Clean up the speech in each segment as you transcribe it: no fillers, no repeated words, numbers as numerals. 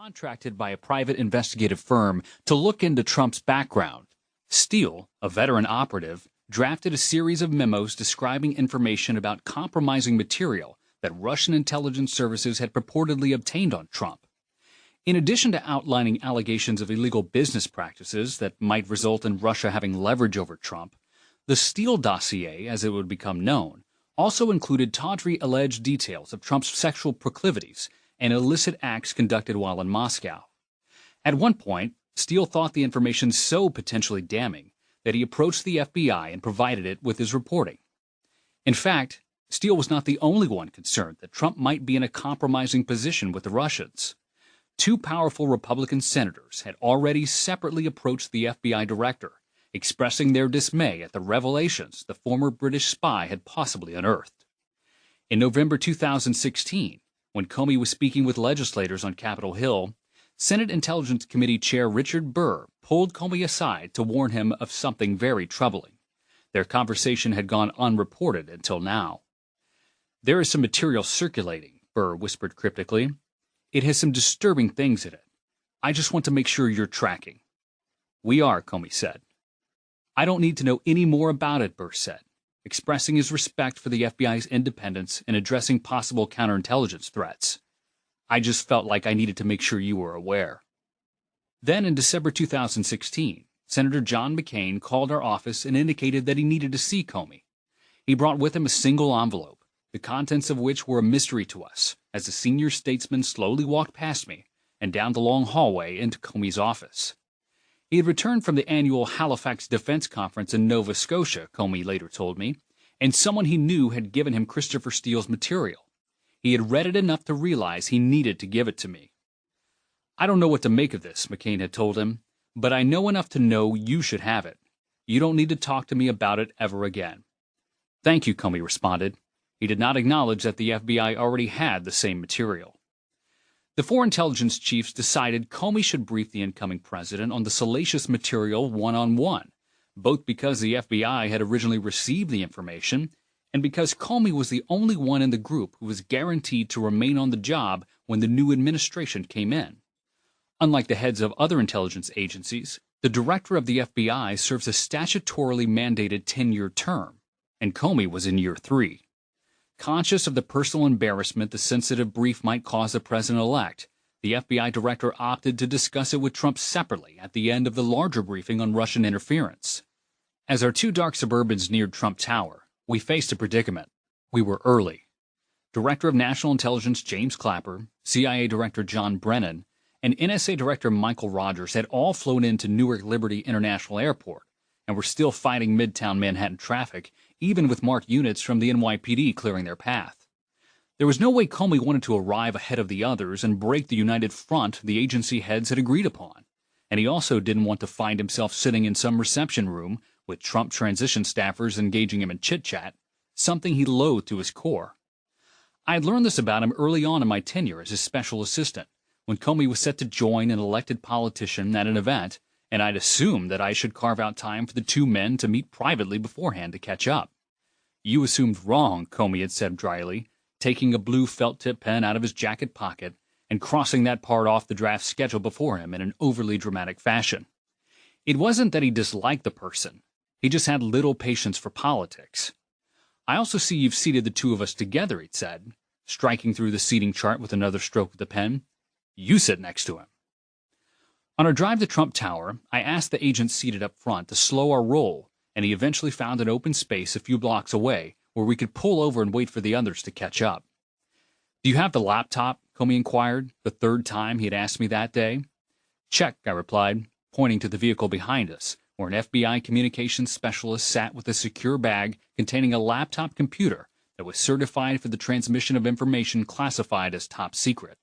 contracted by a private investigative firm to look into Trump's background. Steele, a veteran operative, drafted a series of memos describing information about compromising material that Russian intelligence services had purportedly obtained on Trump. In addition to outlining allegations of illegal business practices that might result in Russia having leverage over Trump, the Steele dossier, as it would become known, also included tawdry alleged details of Trump's sexual proclivities and illicit acts conducted while in Moscow. At one point, Steele thought the information so potentially damning that he approached the FBI and provided it with his reporting. In fact, Steele was not the only one concerned that Trump might be in a compromising position with the Russians. Two powerful Republican senators had already separately approached the FBI director, expressing their dismay at the revelations the former British spy had possibly unearthed. In November 2016, when Comey was speaking with legislators on Capitol Hill, Senate Intelligence Committee Chair Richard Burr pulled Comey aside to warn him of something very troubling. Their conversation had gone unreported until now. "There is some material circulating," Burr whispered cryptically. "It has some disturbing things in it. I just want to make sure you're tracking." "We are," Comey said. "I don't need to know any more about it," Burr said, expressing his respect for the FBI's independence in addressing possible counterintelligence threats. "I just felt like I needed to make sure you were aware." Then in December 2016, Senator John McCain called our office and indicated that he needed to see Comey. He brought with him a single envelope, the contents of which were a mystery to us, as the senior statesman slowly walked past me and down the long hallway into Comey's office. He had returned from the annual Halifax Defense Conference in Nova Scotia, Comey later told me, and someone he knew had given him Christopher Steele's material. He had read it enough to realize he needed to give it to me. "I don't know what to make of this," McCain had told him, "but I know enough to know you should have it. You don't need to talk to me about it ever again." "Thank you," Comey responded. He did not acknowledge that the FBI already had the same material. The four intelligence chiefs decided Comey should brief the incoming president on the salacious material one-on-one, both because the FBI had originally received the information and because Comey was the only one in the group who was guaranteed to remain on the job when the new administration came in. Unlike the heads of other intelligence agencies, the director of the FBI serves a statutorily mandated 10-year term, and Comey was in year 3. Conscious of the personal embarrassment the sensitive brief might cause the president-elect, the FBI director opted to discuss it with Trump separately at the end of the larger briefing on Russian interference. As our two dark Suburbans neared Trump Tower, we faced a predicament. We were early. Director of National Intelligence James Clapper, CIA Director John Brennan, and NSA Director Michael Rogers had all flown into Newark Liberty International Airport and were still fighting Midtown Manhattan traffic, even with marked units from the NYPD clearing their path. There was no way Comey wanted to arrive ahead of the others and break the united front the agency heads had agreed upon, and he also didn't want to find himself sitting in some reception room with Trump transition staffers engaging him in chit-chat, something he loathed to his core. I had learned this about him early on in my tenure as his special assistant, when Comey was set to join an elected politician at an event, and I'd assumed that I should carve out time for the two men to meet privately beforehand to catch up. "You assumed wrong," Comey had said dryly, taking a blue felt-tip pen out of his jacket pocket and crossing that part off the draft schedule before him in an overly dramatic fashion. It wasn't that he disliked the person. He just had little patience for politics. "I also see you've seated the two of us together," he'd said, striking through the seating chart with another stroke of the pen. "You sit next to him." On our drive to Trump Tower, I asked the agent seated up front to slow our roll, and he eventually found an open space a few blocks away where we could pull over and wait for the others to catch up. "Do you have the laptop?" Comey inquired, the third time he had asked me that day. "Check," I replied, pointing to the vehicle behind us, where an FBI communications specialist sat with a secure bag containing a laptop computer that was certified for the transmission of information classified as top secret.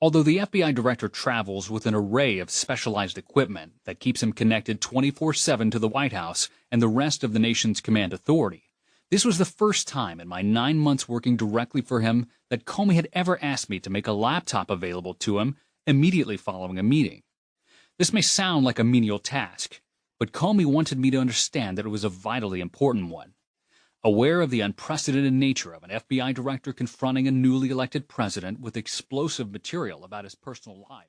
Although the FBI director travels with an array of specialized equipment that keeps him connected 24/7 to the White House and the rest of the nation's command authority, this was the first time in my 9 months working directly for him that Comey had ever asked me to make a laptop available to him immediately following a meeting. This may sound like a menial task, but Comey wanted me to understand that it was a vitally important one. Aware of the unprecedented nature of an FBI director confronting a newly elected president with explosive material about his personal life,